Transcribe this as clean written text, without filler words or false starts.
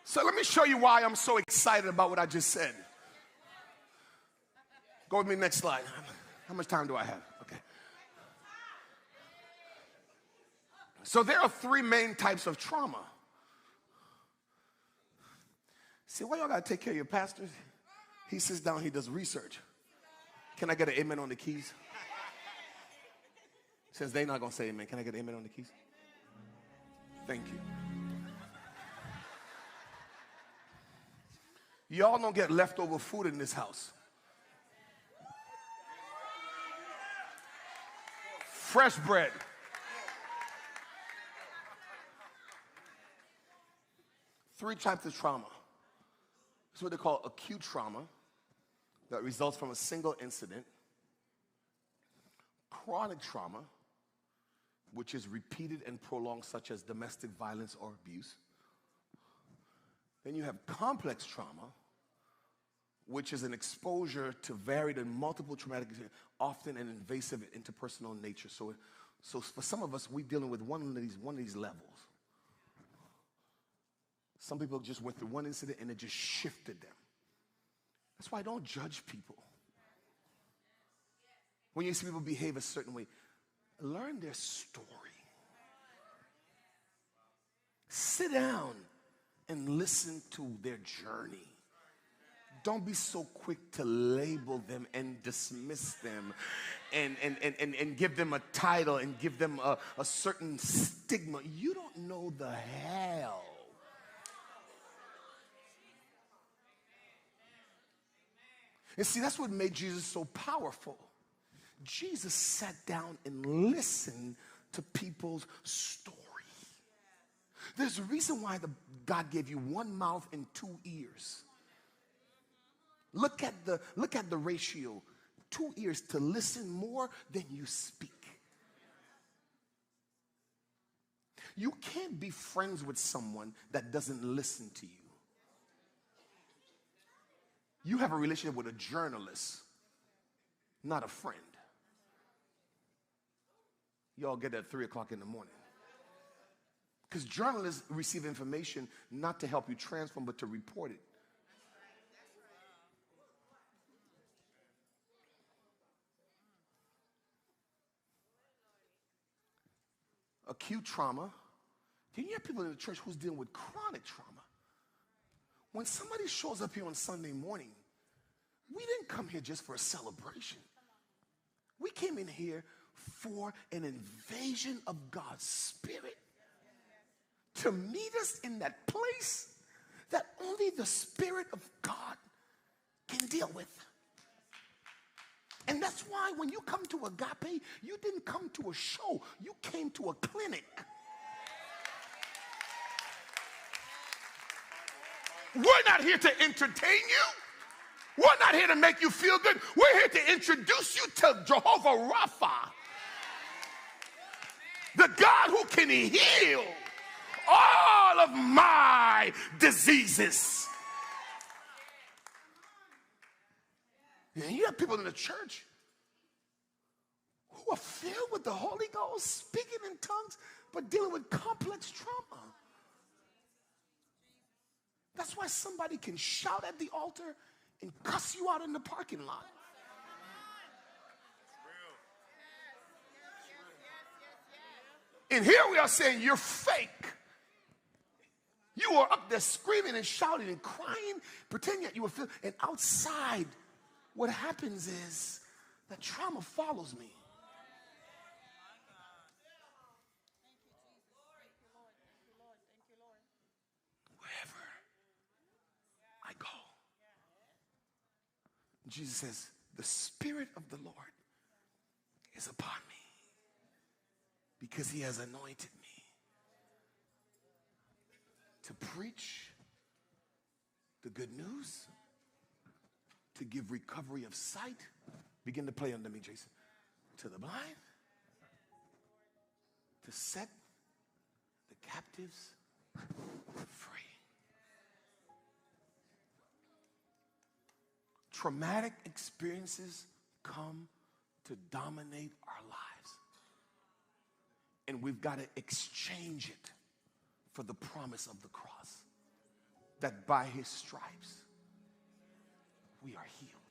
So let me show you why I'm so excited about what I just said. Go with me next slide. How much time do I have? Okay. So there are three main types of trauma. See, why y'all got to take care of your pastors? He sits down, he does research. Can I get an amen on the keys? Since they're not going to say amen, can I get an amen on the keys? Thank you. Y'all don't get leftover food in this house. Fresh bread. Three types of trauma. It's what they call acute trauma that results from a single incident. Chronic trauma, which is repeated and prolonged, such as domestic violence or abuse. Then you have complex trauma, which is an exposure to varied and multiple traumatic experiences, often an invasive interpersonal nature. So for some of us, we're dealing with one of these levels. Some people just went through one incident and it just shifted them. That's why I don't judge people. When you see people behave a certain way, learn their story. Sit down and listen to their journey. Don't be so quick to label them and dismiss them and give them a title and give them a certain stigma. You don't know the hell. And see, that's what made Jesus so powerful. Jesus sat down and listened to people's story. There's a reason why God gave you one mouth and two ears. Look at the ratio. 2 ears to listen more than you speak. You can't be friends with someone that doesn't listen to you. You have a relationship with a journalist, not a friend. Y'all get that at 3 o'clock in the morning. Because journalists receive information not to help you transform, but to report it. Acute trauma. Then you have people in the church who's dealing with chronic trauma. When somebody shows up here on Sunday morning, we didn't come here just for a celebration. We came in here for an invasion of God's Spirit to meet us in that place that only the Spirit of God can deal with. And that's why when you come to Agape, you didn't come to a show, you came to a clinic. We're not here to entertain you. We're not here to make you feel good. We're here to introduce you to Jehovah Rapha, the God who can heal all of my diseases. And you have people in the church who are filled with the Holy Ghost, speaking in tongues, but dealing with complex trauma. That's why somebody can shout at the altar and cuss you out in the parking lot. And here we are saying you're fake. You are up there screaming and shouting and crying, pretending that you were feeling. And outside, what happens is that trauma follows me. Wherever I go. Jesus says, the Spirit of the Lord is upon me because he has anointed me to preach the good news, to give recovery of sight. Begin to play under me, Jason. To the blind, to set the captives free. Traumatic experiences come to dominate our lives. And we've got to exchange it for the promise of the cross. that by his stripes we are healed.